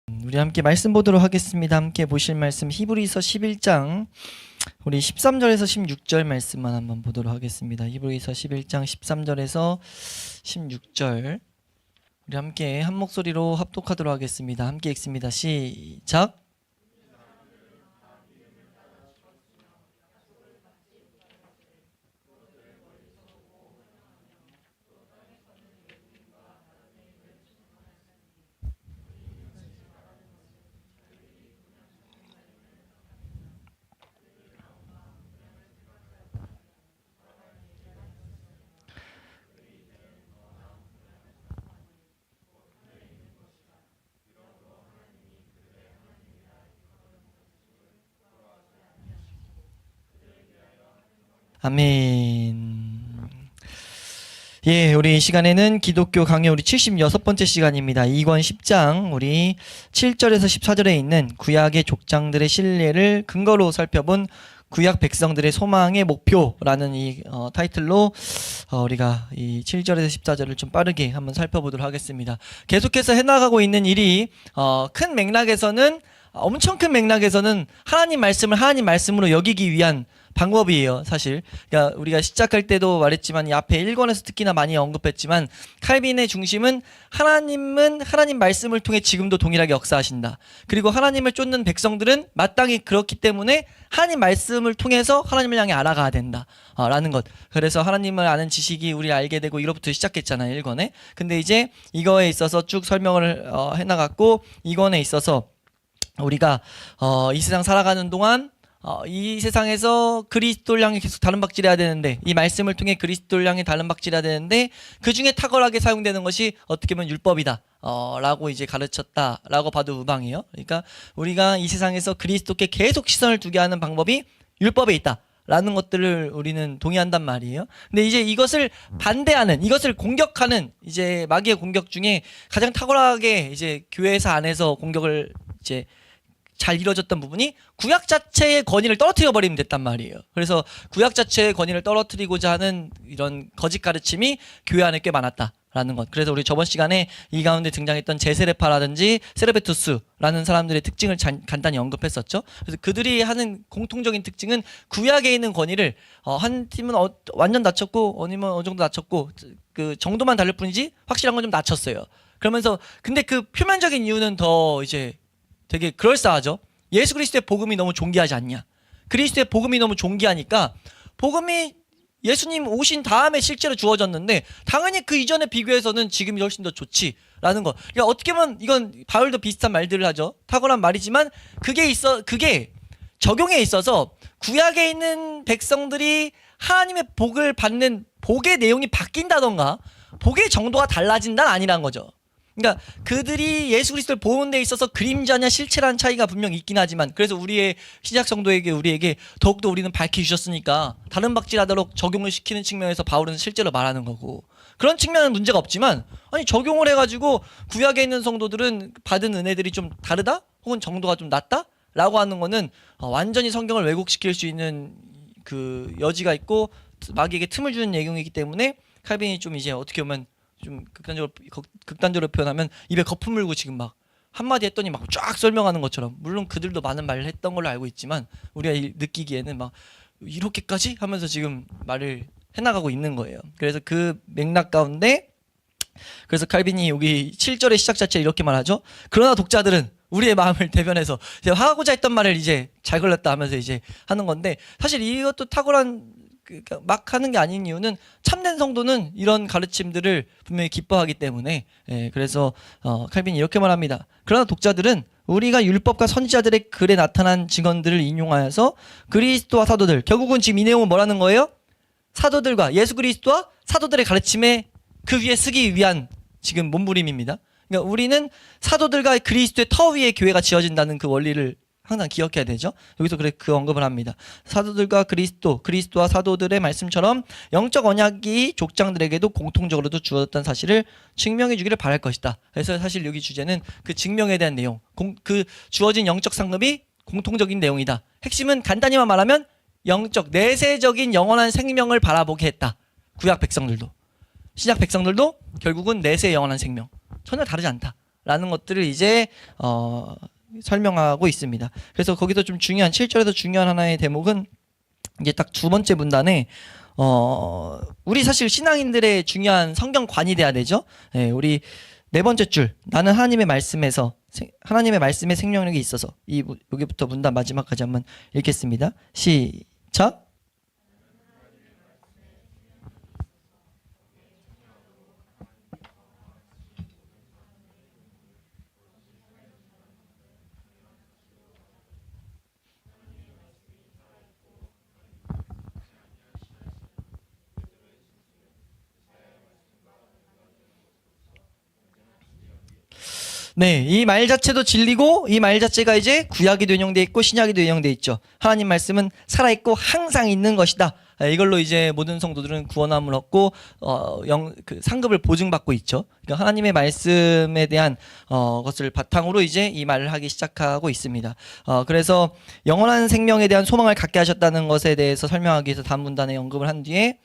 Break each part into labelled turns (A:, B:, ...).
A: 우리 함께 말씀 보도록 하겠습니다. 함께 보실 말씀 히브리서 11장 우리 13절에서 16절 말씀만 한번 보도록 하겠습니다. 히브리서 11장 13절에서 16절 우리 함께 한 목소리로 합독하도록 하겠습니다. 함께 읽습니다. 시작. 아멘. 예, 우리 이 시간에는 기독교 강의 우리 76번째 시간입니다. 2권 10장 우리 7절에서 14절에 있는 구약의 족장들의 신뢰를 근거로 살펴본 구약 백성들의 소망의 목표라는 이 타이틀로 우리가 이 7절에서 14절을 좀 빠르게 한번 살펴보도록 하겠습니다. 계속해서 해나가고 있는 일이 큰 맥락에서는 엄청 큰 맥락에서는 하나님 말씀을 하나님 말씀으로 여기기 위한 방법이에요, 사실. 그러니까 우리가 시작할 때도 말했지만 이 앞에 1권에서 특히나 많이 언급했지만 칼빈의 중심은 하나님은 하나님 말씀을 통해 지금도 동일하게 역사하신다. 그리고 하나님을 쫓는 백성들은 마땅히 그렇기 때문에 하나님 말씀을 통해서 하나님을 향해 알아가야 된다. 라는 것. 그래서 하나님을 아는 지식이 우리 알게 되고 이로부터 시작했잖아요, 1권에. 근데 이제 이거에 있어서 쭉 설명을 해나갔고 2권에 있어서 우리가 이 세상 살아가는 동안 이 세상에서 그리스도를 향해 계속 다름박질해야 되는데 이 말씀을 통해 그리스도를 향해 다름박질해야 되는데 그 중에 탁월하게 사용되는 것이 어떻게 보면 율법이다 라고 이제 가르쳤다라고 봐도 무방해요. 그러니까 우리가 이 세상에서 그리스도께 계속 시선을 두게 하는 방법이 율법에 있다 라는 것들을 우리는 동의한단 말이에요. 근데 이제 이것을 반대하는, 이것을 공격하는 이제 마귀의 공격 중에 가장 탁월하게 이제 교회사 안에서 공격을 이제 잘 이루어졌던 부분이 구약 자체의 권위를 떨어뜨려 버리면 됐단 말이에요. 그래서 구약 자체의 권위를 떨어뜨리고자 하는 이런 거짓 가르침이 교회 안에 꽤 많았다라는 것. 그래서 우리 저번 시간에 이 가운데 등장했던 제세레파라든지 세르베투스라는 사람들의 특징을 간단히 언급했었죠. 그래서 그들이 하는 공통적인 특징은 구약에 있는 권위를 한 팀은 완전 낮췄고 아니면 어느 정도 낮췄고 그 정도만 다를 뿐이지 확실한 건 좀 낮췄어요. 그러면서 근데 그 표면적인 이유는 더 이제 되게 그럴싸하죠. 예수 그리스도의 복음이 너무 존귀하지 않냐. 그리스도의 복음이 너무 존귀하니까 복음이 예수님 오신 다음에 실제로 주어졌는데 당연히 그 이전에 비교해서는 지금이 훨씬 더 좋지라는 거. 그러니까 어떻게 보면 이건 바울도 비슷한 말들을 하죠. 탁월한 말이지만 그게 적용에 있어서 구약에 있는 백성들이 하나님의 복을 받는 복의 내용이 바뀐다던가 복의 정도가 달라진다는 아니란 거죠. 그러니까 그들이 예수 그리스도를 보는 데 있어서 그림자냐 실체라는 차이가 분명 있긴 하지만 그래서 우리의 신약 성도에게 우리에게 더욱더 우리는 밝혀주셨으니까 다른 박질하도록 적용을 시키는 측면에서 바울은 실제로 말하는 거고 그런 측면은 문제가 없지만 아니 적용을 해가지고 구약에 있는 성도들은 받은 은혜들이 좀 다르다? 혹은 정도가 좀 낮다? 라고 하는 거는 완전히 성경을 왜곡시킬 수 있는 그 여지가 있고 마귀에게 틈을 주는 내용이기 때문에 칼빈이 좀 이제 어떻게 보면 좀 극단적으로 표현하면 입에 거품 물고 지금 막 한마디 했더니 막 쫙 설명하는 것처럼 물론 그들도 많은 말을 했던 걸로 알고 있지만 우리가 느끼기에는 막 이렇게까지 하면서 지금 말을 해나가고 있는 거예요. 그래서 그 맥락 가운데 그래서 칼빈이 여기 7절의 시작 자체에 이렇게 말하죠. 그러나 독자들은 우리의 마음을 대변해서 제가 하고자 했던 말을 이제 잘 걸렸다 하면서 이제 하는 건데 사실 이것도 탁월한 막 하는 게 아닌 이유는 참된 성도는 이런 가르침들을 분명히 기뻐하기 때문에 그래서 칼빈이 이렇게 말합니다. 그러나 독자들은 우리가 율법과 선지자들의 글에 나타난 증언들을 인용하여서 그리스도와 사도들 결국은 지금 이 내용은 뭐라는 거예요? 사도들과 예수 그리스도와 사도들의 가르침에 그 위에 쓰기 위한 지금 몸부림입니다. 그러니까 우리는 사도들과 그리스도의 터 위에 교회가 지어진다는 그 원리를 항상 기억해야 되죠. 여기서 그 언급을 합니다. 사도들과 그리스도와 사도들의 말씀처럼 영적 언약이 족장들에게도 공통적으로도 주어졌다는 사실을 증명해 주기를 바랄 것이다. 그래서 사실 여기 주제는 그 증명에 대한 내용, 그 주어진 영적 상급이 공통적인 내용이다. 핵심은 간단히만 말하면 영적, 내세적인 영원한 생명을 바라보게 했다. 구약 백성들도. 신약 백성들도 결국은 내세 영원한 생명. 전혀 다르지 않다. 라는 것들을 이제 설명하고 있습니다. 그래서 거기서 좀 중요한 7절에서 중요한 하나의 대목은 이제 딱 두 번째 문단에 우리 사실 신앙인들의 중요한 성경관이 돼야 되죠. 예, 우리 네 번째 줄 나는 하나님의 말씀에서 하나님의 말씀에 생명력이 있어서 여기부터 문단 마지막까지 한번 읽겠습니다. 시작. 네, 이 말 자체도 진리고 이 말 자체가 이제 구약에도 인용돼 있고 신약에도 인용돼 있죠. 하나님 말씀은 살아있고 항상 있는 것이다. 이걸로 이제 모든 성도들은 구원함을 얻고 그 상급을 보증받고 있죠. 그러니까 하나님의 말씀에 대한 것을 바탕으로 이제 이 말을 하기 시작하고 있습니다. 그래서 영원한 생명에 대한 소망을 갖게 하셨다는 것에 대해서 설명하기 위해서 다음 문단에 언급을 한 뒤에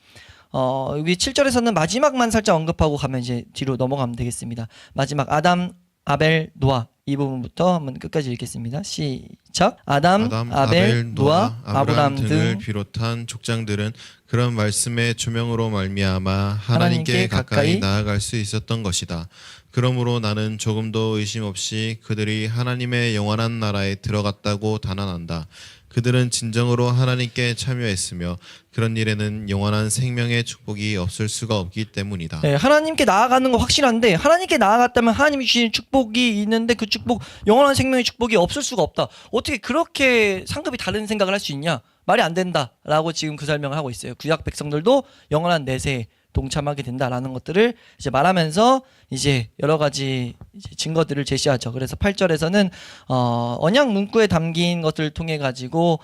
A: 여기 7절에서는 마지막만 살짝 언급하고 가면 이제 뒤로 넘어가면 되겠습니다. 마지막 아담, 아벨, 노아 이 부분부터 한번 끝까지 읽겠습니다. 시작. 아담, 아벨, 노아, 아브람 등을
B: 비롯한 족장들은 그런 말씀의 조명으로 말미암아 하나님께 가까이 나아갈 수 있었던 것이다. 그러므로 나는 조금도 의심 없이 그들이 하나님의 영원한 나라에 들어갔다고 단언한다. 그들은 진정으로 하나님께 참여했으며 그런 일에는 영원한 생명의 축복이 없을 수가 없기 때문이다.
A: 네, 하나님께 나아가는 거 확실한데 하나님께 나아갔다면 하나님이 주신 축복이 있는데 그 축복 영원한 생명의 축복이 없을 수가 없다. 어떻게 그렇게 상급이 다른 생각을 할 수 있냐? 말이 안 된다라고 지금 그 설명을 하고 있어요. 구약 백성들도 영원한 내세에 동참하게 된다라는 것들을 이제 말하면서 이제 여러 가지 이제 증거들을 제시하죠. 그래서 8절에서는 언약 문구에 담긴 것들을 통해 가지고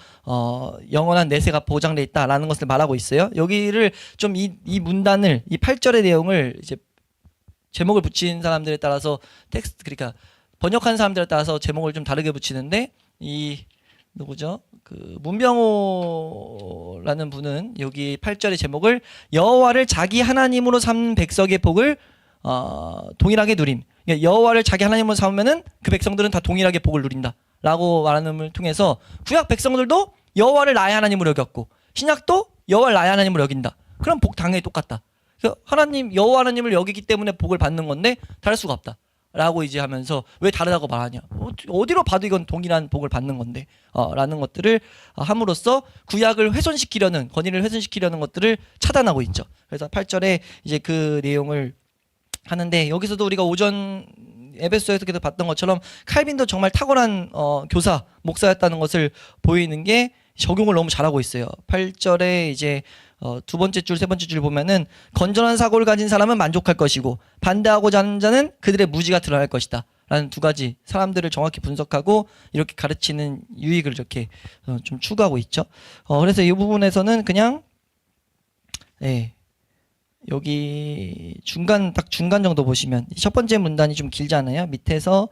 A: 영원한 내세가 보장돼 있다라는 것을 말하고 있어요. 여기를 좀 이 문단을 이 8절의 내용을 이제 제목을 붙인 사람들에 따라서 텍스트 그러니까 번역한 사람들에 따라서 제목을 좀 다르게 붙이는데 이 누구죠? 그 문병호라는 분은 여기 8절의 제목을 여호와를 자기 하나님으로 삼는 백성의 복을 동일하게 누림. 그러니까 여호와를 자기 하나님으로 삼으면은 그 백성들은 다 동일하게 복을 누린다라고 말하는을 통해서 구약 백성들도 여호와를 나의 하나님으로 여겼고 신약도 여호와를 나의 하나님으로 여긴다. 그럼 복 당연히 똑같다. 하나님 여호와 하나님을 여기기 때문에 복을 받는 건데 다를 수가 없다. 라고 이제 하면서 왜 다르다고 말하냐 어디로 봐도 이건 동일한 복을 받는 건데 라는 것들을 함으로써 구약을 훼손시키려는 권위를 훼손시키려는 것들을 차단하고 있죠. 그래서 8절에 이제 그 내용을 하는데 여기서도 우리가 오전 에베소에서 계속 봤던 것처럼 칼빈도 정말 탁월한 교사 목사였다는 것을 보이는 게 적용을 너무 잘하고 있어요. 8절에 이제 두 번째 줄, 세 번째 줄 보면은 건전한 사고를 가진 사람은 만족할 것이고 반대하고자 하는 자는 그들의 무지가 드러날 것이다. 라는 두 가지 사람들을 정확히 분석하고 이렇게 가르치는 유익을 이렇게 좀 추구하고 있죠. 그래서 이 부분에서는 그냥 여기 딱 중간 정도 보시면 첫 번째 문단이 좀 길잖아요. 밑에서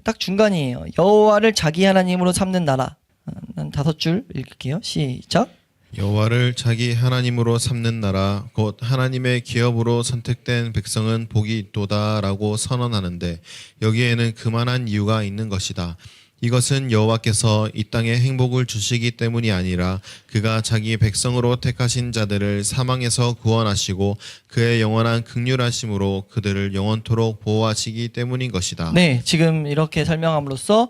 A: 딱 중간이에요. 여호와를 자기 하나님으로 삼는 나라. 난 5줄 읽을게요. 시작.
B: 여호와를 자기 하나님으로 삼는 나라 곧 하나님의 기업으로 선택된 백성은 복이 있도다라고 선언하는데 여기에는 그만한 이유가 있는 것이다. 이것은 여호와께서 이 땅에 행복을 주시기 때문이 아니라 그가 자기 백성으로 택하신 자들을 사망에서 구원하시고 그의 영원한 긍휼하심으로 그들을 영원토록 보호하시기 때문인 것이다.
A: 네, 지금 이렇게 설명함으로써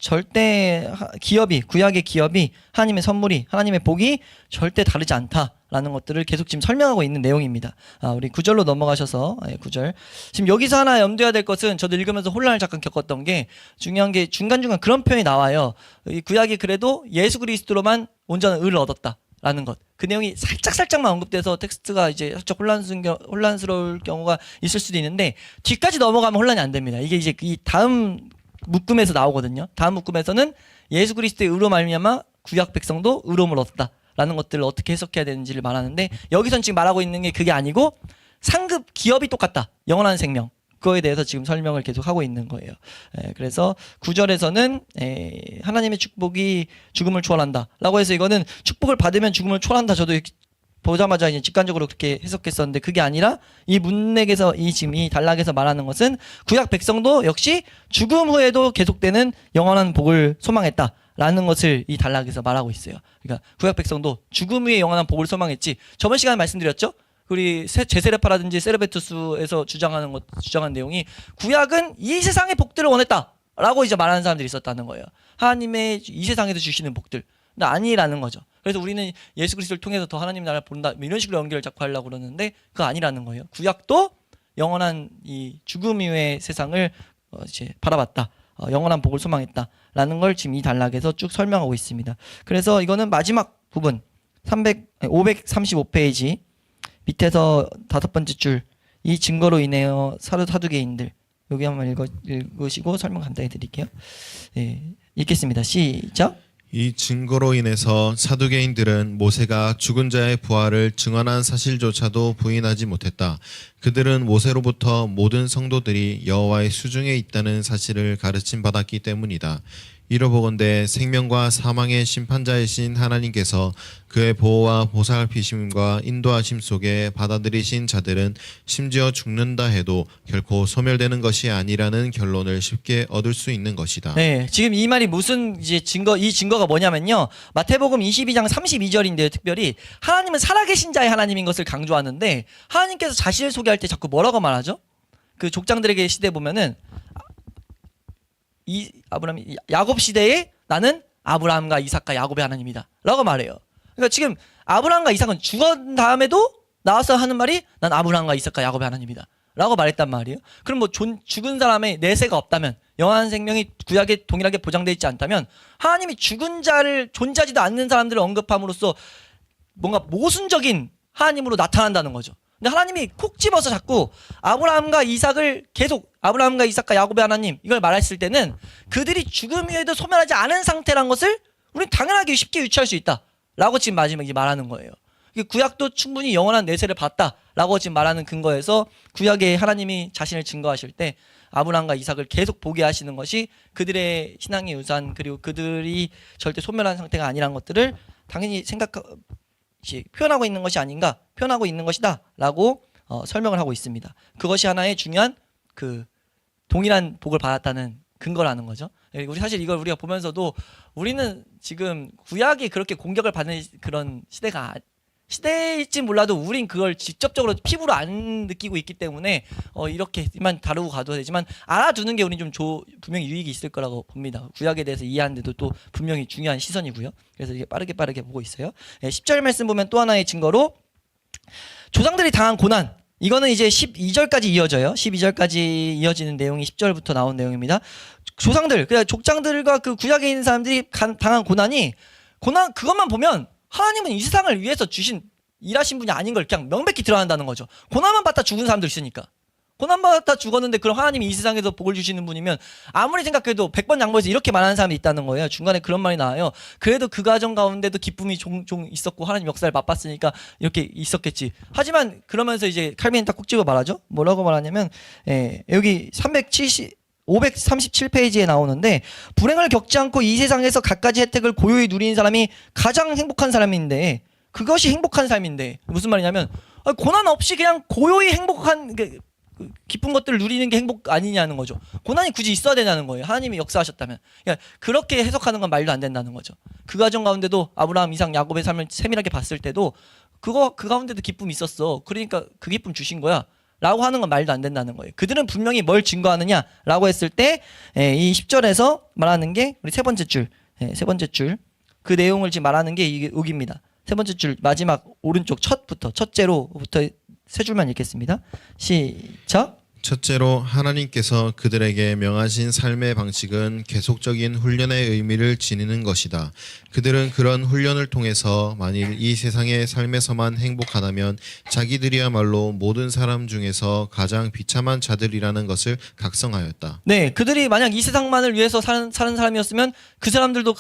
A: 절대 기업이 구약의 기업이 하나님의 선물이 하나님의 복이 절대 다르지 않다라는 것들을 계속 지금 설명하고 있는 내용입니다. 우리 9절로 넘어가셔서 9절 지금 여기서 하나 염두해야 될 것은 저도 읽으면서 혼란을 잠깐 겪었던 게 중요한 게 중간중간 그런 표현이 나와요. 이 구약이 그래도 예수 그리스도로만 온전한 의를 얻었다라는 것. 그 내용이 살짝만 언급돼서 텍스트가 이제 살짝 혼란스러울 경우가 있을 수도 있는데 뒤까지 넘어가면 혼란이 안 됩니다. 이게 이제 이 다음 묶음에서 나오거든요. 다음 묶음에서는 예수 그리스도의 의로 말미암아 구약 백성도 의로움을 얻었다라는 것들을 어떻게 해석해야 되는지를 말하는데 여기선 지금 말하고 있는 게 그게 아니고 상급 기업이 똑같다. 영원한 생명. 그거에 대해서 지금 설명을 계속 하고 있는 거예요. 그래서 9절에서는 하나님의 축복이 죽음을 초월한다 라고 해서 이거는 축복을 받으면 죽음을 초월한다 저도 보자마자 이제 직관적으로 그렇게 해석했었는데 그게 아니라 이 문맥에서 이 지금 이 단락에서 말하는 것은 구약 백성도 역시 죽음 후에도 계속되는 영원한 복을 소망했다라는 것을 이 단락에서 말하고 있어요. 그러니까 구약 백성도 죽음 후에 영원한 복을 소망했지. 저번 시간에 말씀드렸죠. 우리 제세레파라든지 세르베투스에서 주장한 내용이 구약은 이 세상의 복들을 원했다라고 이제 말하는 사람들이 있었다는 거예요. 하나님의 이 세상에서 주시는 복들. 근데 아니라는 거죠. 그래서 우리는 예수 그리스도를 통해서 더 하나님 나라를 본다 이런 식으로 연결을 자꾸 하려고 그러는데 그거 아니라는 거예요. 구약도 영원한 이 죽음 이후의 세상을 이제 바라봤다. 영원한 복을 소망했다라는 걸 지금 이 단락에서 쭉 설명하고 있습니다. 그래서 이거는 마지막 부분 535페이지 밑에서 5번째 줄 이 증거로 인하여 사두개인들 여기 한번 읽으시고 설명 간단히 드릴게요. 네, 읽겠습니다. 시작.
B: 이 증거로 인해서 사두개인들은 모세가 죽은 자의 부활을 증언한 사실조차도 부인하지 못했다. 그들은 모세로부터 모든 성도들이 여호와의 수중에 있다는 사실을 가르침 받았기 때문이다. 이로보건대 생명과 사망의 심판자이신 하나님께서 그의 보호와 보살피심과 인도하심 속에 받아들이신 자들은 심지어 죽는다 해도 결코 소멸되는 것이 아니라는 결론을 쉽게 얻을 수 있는 것이다.
A: 네, 지금 이 말이 무슨 이제 이 증거가 뭐냐면요. 마태복음 22장 32절인데요. 특별히 하나님은 살아계신 자의 하나님인 것을 강조하는데 하나님께서 자신을 소개할 때 자꾸 뭐라고 말하죠? 그 족장들에게 시대 보면은 야곱 시대에 나는 아브라함과 이삭과 야곱의 하나님이다 라고 말해요. 그러니까 지금 아브라함과 이삭은 죽은 다음에도 나와서 하는 말이 난 아브라함과 이삭과 야곱의 하나님이다 라고 말했단 말이에요. 그럼 뭐 죽은 사람의 내세가 없다면 영원한 생명이 구약에 동일하게 보장되어 있지 않다면 하나님이 죽은 자를 존재하지도 않는 사람들을 언급함으로써 뭔가 모순적인 하나님으로 나타난다는 거죠. 근데 하나님이 콕 집어서 자꾸 아브라함과 이삭을 계속 아브라함과 이삭과 야곱의 하나님 이걸 말했을 때는 그들이 죽음 이후에도 소멸하지 않은 상태란 것을 우리는 당연하게 쉽게 유추할 수 있다라고 지금 마지막에 말하는 거예요. 구약도 충분히 영원한 내세를 봤다라고 지금 말하는 근거에서 구약에 하나님이 자신을 증거하실 때 아브라함과 이삭을 계속 보게 하시는 것이 그들의 신앙의 유산 그리고 그들이 절대 소멸한 상태가 아니라는 것들을 당연히 표현하고 있는 것이 아닌가, 표현하고 있는 것이다라고 설명을 하고 있습니다. 그것이 하나의 중요한 그 동일한 복을 받았다는 근거라는 거죠. 우리 사실 이걸 우리가 보면서도 우리는 지금 구약이 그렇게 공격을 받는 그런 시대일지 몰라도 우린 그걸 직접적으로 피부로 안 느끼고 있기 때문에 이렇게만 다루고 가도 되지만 알아두는 게 우린 좀 분명히 유익이 있을 거라고 봅니다. 구약에 대해서 이해하는데도 또 분명히 중요한 시선이고요. 그래서 이게 빠르게 보고 있어요. 10절 말씀 보면 또 하나의 증거로 조상들이 당한 고난 이거는 이제 12절까지 이어져요. 12절까지 이어지는 내용이 10절부터 나온 내용입니다. 조상들, 그러니까 족장들과 그 구약에 있는 사람들이 당한 고난 그것만 보면 하나님은 이 세상을 위해서 일하신 분이 아닌 걸 그냥 명백히 드러난다는 거죠. 고난만 받다 죽은 사람도 있으니까. 고난만 받다 죽었는데 그럼 하나님이 이 세상에서 복을 주시는 분이면 아무리 생각해도 100번 양보해서 이렇게 말하는 사람이 있다는 거예요. 중간에 그런 말이 나와요. 그래도 그 과정 가운데도 기쁨이 종종 있었고 하나님 역사를 맛봤으니까 이렇게 있었겠지. 하지만 그러면서 이제 칼빈이 딱 콕 집어 말하죠. 뭐라고 말하냐면 여기 537페이지에 나오는데 불행을 겪지 않고 이 세상에서 갖가지 혜택을 고요히 누리는 사람이 가장 행복한 사람인데 그것이 행복한 삶인데 무슨 말이냐면 고난 없이 그냥 고요히 행복한 기쁜 것들을 누리는 게 행복 아니냐는 거죠. 고난이 굳이 있어야 되냐는 거예요. 하나님이 역사하셨다면. 그러니까 그렇게 해석하는 건 말도 안 된다는 거죠. 그 과정 가운데도 아브라함, 이삭, 야곱의 삶을 세밀하게 봤을 때도 그 가운데도 기쁨이 있었어. 그러니까 그 기쁨 주신 거야. 라고 하는 건 말도 안 된다는 거예요. 그들은 분명히 뭘 증거하느냐라고 했을 때 이 10절에서 말하는 게 우리 세 번째 줄 그 내용을 지금 말하는 게 이게 여기입니다. 세 번째 줄 마지막 오른쪽 첫째로부터 세 줄만 읽겠습니다. 시작.
B: 첫째로 하나님께서 그들에게 명하신 삶의 방식은 계속적인 훈련의 의미를 지니는 것이다. 그들은 그런 훈련을 통해서 만일 이 세상의 삶에서만 행복하다면 자기들이야말로 모든 사람 중에서 가장 비참한 자들이라는 것을 각성하였다.
A: 네, 그들이 만약 이 세상만을 위해서 사는 사람이었으면 그 사람들도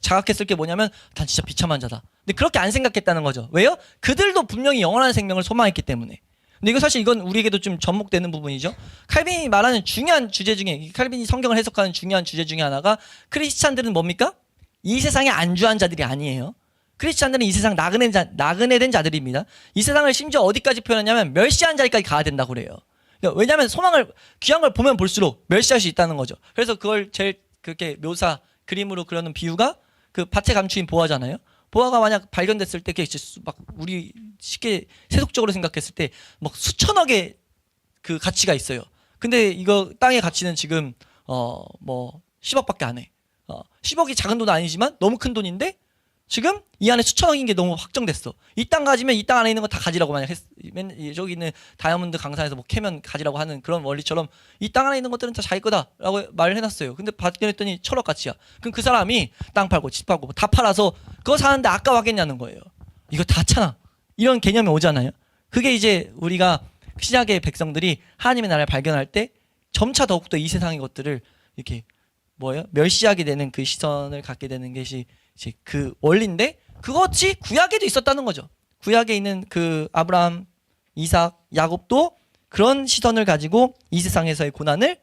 A: 자각했을 게 뭐냐면 난 진짜 비참한 자다. 근데 그렇게 안 생각했다는 거죠. 왜요? 그들도 분명히 영원한 생명을 소망했기 때문에. 근데 이거 사실 이건 우리에게도 좀 접목되는 부분이죠. 칼빈이 말하는 중요한 주제 중에 칼빈이 성경을 해석하는 중요한 주제 중에 하나가 크리스찬들은 뭡니까? 이 세상에 안주한 자들이 아니에요. 크리스찬들은 이 세상 나그네된 자들입니다. 이 세상을 심지어 어디까지 표현하냐면 멸시한 자리까지 가야 된다고 그래요. 그러니까 왜냐하면 소망을 귀한 걸 보면 볼수록 멸시할 수 있다는 거죠. 그래서 그걸 제일 그렇게 그림으로 그려놓은 비유가 그 밭에 감추인 보화잖아요. 보화가 만약 발견됐을 때 그게 막 우리 쉽게 세속적으로 생각했을 때 막 수천억의 그 가치가 있어요. 근데 이거 땅의 가치는 지금 뭐 10억밖에 안 해. 10억이 작은 돈은 아니지만 너무 큰 돈인데 지금 이 안에 수천억인 게 너무 확정됐어. 이 땅 가지면 이 땅 안에 있는 거 다 가지라고 만약 저기 있는 다이아몬드 강산에서 뭐 캐면 가지라고 하는 그런 원리처럼 이 땅 안에 있는 것들은 다 자기 거다라고 말을 해놨어요. 근데 발견했더니 천억 가치야. 그럼 그 사람이 땅 팔고 집 팔고 다 팔아서 그거 사는데 아까워하겠냐는 거예요. 이거 다 이런 개념이 오잖아요. 그게 이제 우리가 신약의 백성들이 하나님의 나라를 발견할 때 점차 더욱더 이 세상의 것들을 이렇게 멸시하게 되는 그 시선을 갖게 되는 것이 이제 그 원리인데 그것이 구약에도 있었다는 거죠. 구약에 있는 그 아브라함, 이삭, 야곱도 그런 시선을 가지고 이 세상에서의 고난을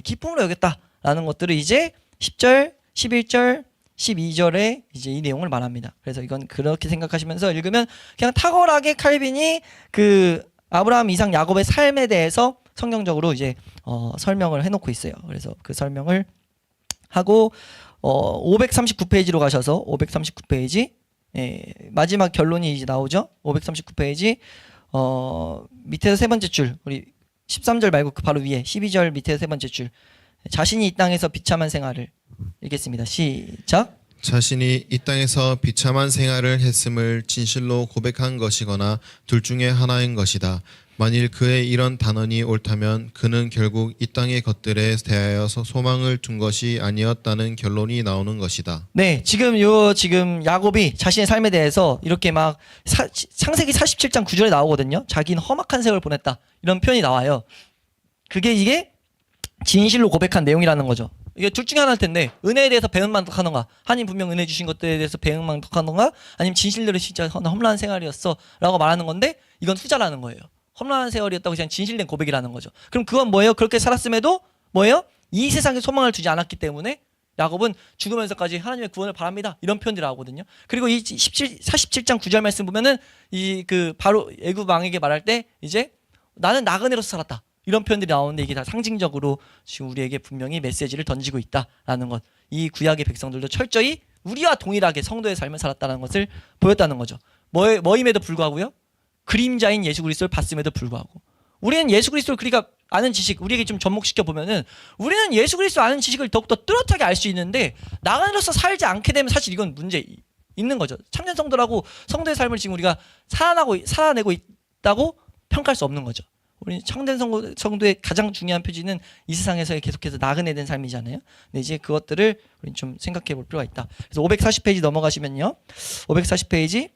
A: 기쁨으로 여겼다라는 것들을 이제 10절, 11절, 12절에 이제 이 내용을 말합니다. 그래서 이건 그렇게 생각하시면서 읽으면 그냥 탁월하게 칼빈이 그 아브라함, 이삭, 야곱의 삶에 대해서 성경적으로 이제 설명을 해놓고 있어요. 그래서 그 설명을 하고 539페이지로 가셔서 539페이지 마지막 결론이 이제 나오죠. 539페이지 밑에서 세 번째 줄 우리 13절 말고 그 바로 위에 12절 밑에서 세 번째 줄 자신이 이 땅에서 비참한 생활을 읽겠습니다. 시작.
B: 자신이 이 땅에서 비참한 생활을 했음을 진실로 고백한 것이거나 둘 중에 하나인 것이다. 만일 그의 이런 단언이 옳다면 그는 결국 이 땅의 것들에 대하여 소망을 둔 것이 아니었다는 결론이 나오는 것이다.
A: 네, 지금 야곱이 자신의 삶에 대해서 이렇게 막 창세기 47장 9절에 나오거든요. 자기는 험악한 세월을 보냈다. 이런 표현이 나와요. 이게 진실로 고백한 내용이라는 거죠. 이게 둘 중에 하나일 텐데 은혜에 대해서 배은망덕하던가 하나님 분명 은혜 주신 것들에 대해서 배은망덕하던가 아니면 진실대로 진짜 험난한 생활이었어 라고 말하는 건데 이건 후자라는 거예요. 험난한 세월이었다고 그냥 진실된 고백이라는 거죠. 그럼 그건 뭐예요? 그렇게 살았음에도 뭐예요? 이 세상에 소망을 두지 않았기 때문에 야곱은 죽으면서까지 하나님의 구원을 바랍니다. 이런 표현들이 나오거든요. 그리고 이 47장 9절 말씀 보면은 바로 애굽 왕에게 말할 때 이제 나는 나그네로서 살았다. 이런 표현들이 나오는데 이게 다 상징적으로 지금 우리에게 분명히 메시지를 던지고 있다라는 것. 이 구약의 백성들도 철저히 우리와 동일하게 성도의 삶을 살았다는 것을 보였다는 거죠. 뭐임에도 불구하고요. 그림자인 예수 그리스도를 봤음에도 불구하고 우리는 예수 그리스도를 그러니까 아는 지식 우리에게 좀 접목시켜 보면은 우리는 예수 그리스도 아는 지식을 더욱더 뚜렷하게 알 수 있는데 나가로서 살지 않게 되면 사실 이건 문제 있는 거죠. 참된 성도라고 성도의 삶을 지금 우리가 살아내고 있다고 평가할 수 없는 거죠. 우리 참된 성도의 가장 중요한 표지는 이 세상에서 계속해서 나그네된 삶이잖아요. 근데 이제 그것들을 우리 좀 생각해 볼 필요가 있다. 그래서 540페이지 넘어가시면요. 540페이지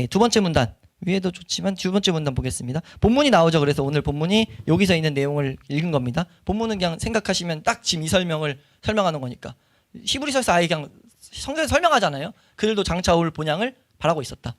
A: 두 번째 문단 위에도 좋지만 두 번째 문단 보겠습니다. 본문이 나오죠. 그래서 오늘 본문이 여기서 있는 내용을 읽은 겁니다. 본문은 그냥 생각하시면 딱 지금 이 설명을 설명하는 거니까 히브리서에서 아예 그냥 성경에 설명하잖아요. 그들도 장차 올 본향을 바라고 있었다.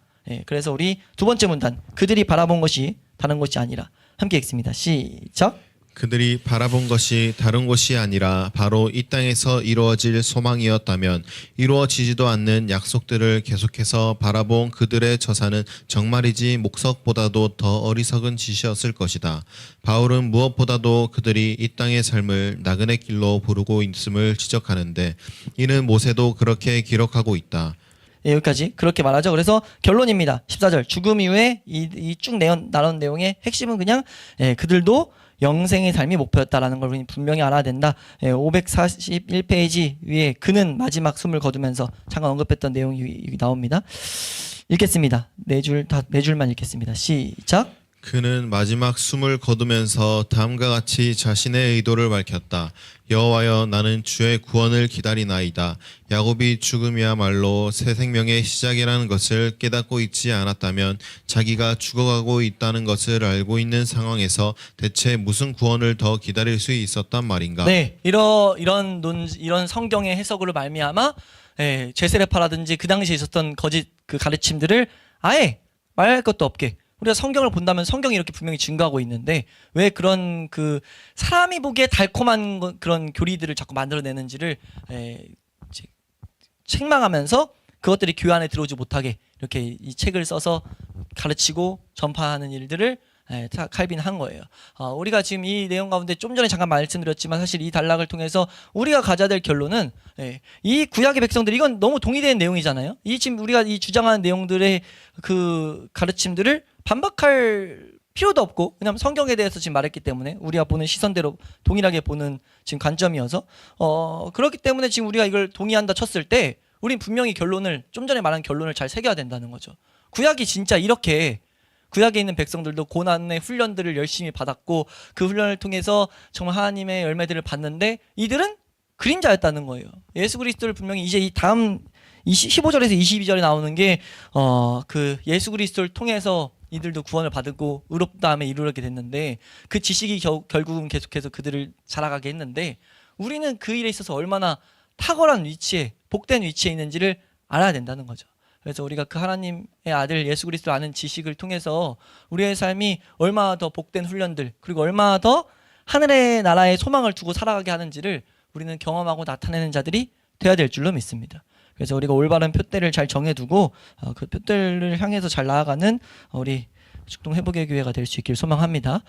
A: 그래서 우리 두 번째 문단 그들이 바라본 것이 다른 것이 아니라 함께 읽습니다. 시작.
B: 그들이 바라본 것이 다른 것이 아니라 바로 이 땅에서 이루어질 소망이었다면 이루어지지도 않는 약속들을 계속해서 바라본 그들의 처사는 정말이지 목석보다도 더 어리석은 짓이었을 것이다. 바울은 무엇보다도 그들이 이 땅의 삶을 나그네 길로 부르고 있음을 지적하는데 이는 모세도 그렇게 기록하고 있다.
A: 여기까지 그렇게 말하죠. 그래서 결론입니다. 14절 죽음 이후에 이 쭉 나눈 내용의 핵심은 그냥 그들도 영생의 삶이 목표였다라는 걸 우리는 분명히 알아야 된다. 541페이지 위에 그는 마지막 숨을 거두면서 잠깐 언급했던 내용이 나옵니다. 읽겠습니다. 네 줄만 읽겠습니다. 시작.
B: 그는 마지막 숨을 거두면서 다음과 같이 자신의 의도를 밝혔다. 여호와여 나는 주의 구원을 기다리나이다. 야곱이 죽음이야말로 새 생명의 시작이라는 것을 깨닫고 있지 않았다면 자기가 죽어가고 있다는 것을 알고 있는 상황에서 대체 무슨 구원을 더 기다릴 수 있었단 말인가?
A: 네, 이런 성경의 해석으로 말미암아 제세례파라든지 그 당시에 있었던 거짓 그 가르침들을 아예 말할 것도 없게 우리가 성경을 본다면 성경이 이렇게 분명히 증거하고 있는데 왜 그런 그 사람이 보기에 달콤한 그런 교리들을 자꾸 만들어내는지를 책망하면서 그것들이 교회 안에 들어오지 못하게 이렇게 이 책을 써서 가르치고 전파하는 일들을 칼빈은 한 거예요. 우리가 지금 이 내용 가운데 좀 전에 잠깐 말씀드렸지만 사실 이 단락을 통해서 우리가 가져야 될 결론은 이 구약의 백성들 이건 너무 동의되는 내용이잖아요. 이 지금 우리가 이 주장하는 내용들의 그 가르침들을 반박할 필요도 없고 왜냐하면 성경에 대해서 지금 말했기 때문에 우리가 보는 시선대로 동일하게 보는 지금 관점이어서 그렇기 때문에 지금 우리가 이걸 동의한다 쳤을 때 우린 분명히 결론을 좀 전에 말한 결론을 잘 새겨야 된다는 거죠. 구약이 진짜 이렇게 구약에 있는 백성들도 고난의 훈련들을 열심히 받았고 그 훈련을 통해서 정말 하나님의 열매들을 봤는데 이들은 그림자였다는 거예요. 예수 그리스도를 분명히 이제 이 다음 15절에서 22절에 나오는 게 그 예수 그리스도를 통해서 이들도 구원을 받고 의롭다함에 이르게 됐는데 그 지식이 결국은 계속해서 그들을 자라가게 했는데 우리는 그 일에 있어서 얼마나 탁월한 위치에 복된 위치에 있는지를 알아야 된다는 거죠. 그래서 우리가 그 하나님의 아들 예수 그리스도를 아는 지식을 통해서 우리의 삶이 얼마나 더 복된 훈련들 그리고 얼마나 더 하늘의 나라에 소망을 두고 살아가게 하는지를 우리는 경험하고 나타내는 자들이 돼야 될 줄로 믿습니다. 그래서 우리가 올바른 표대를 잘 정해두고 그 표대를 향해서 잘 나아가는 우리 축동 회복의 교회가 될 수 있길 소망합니다.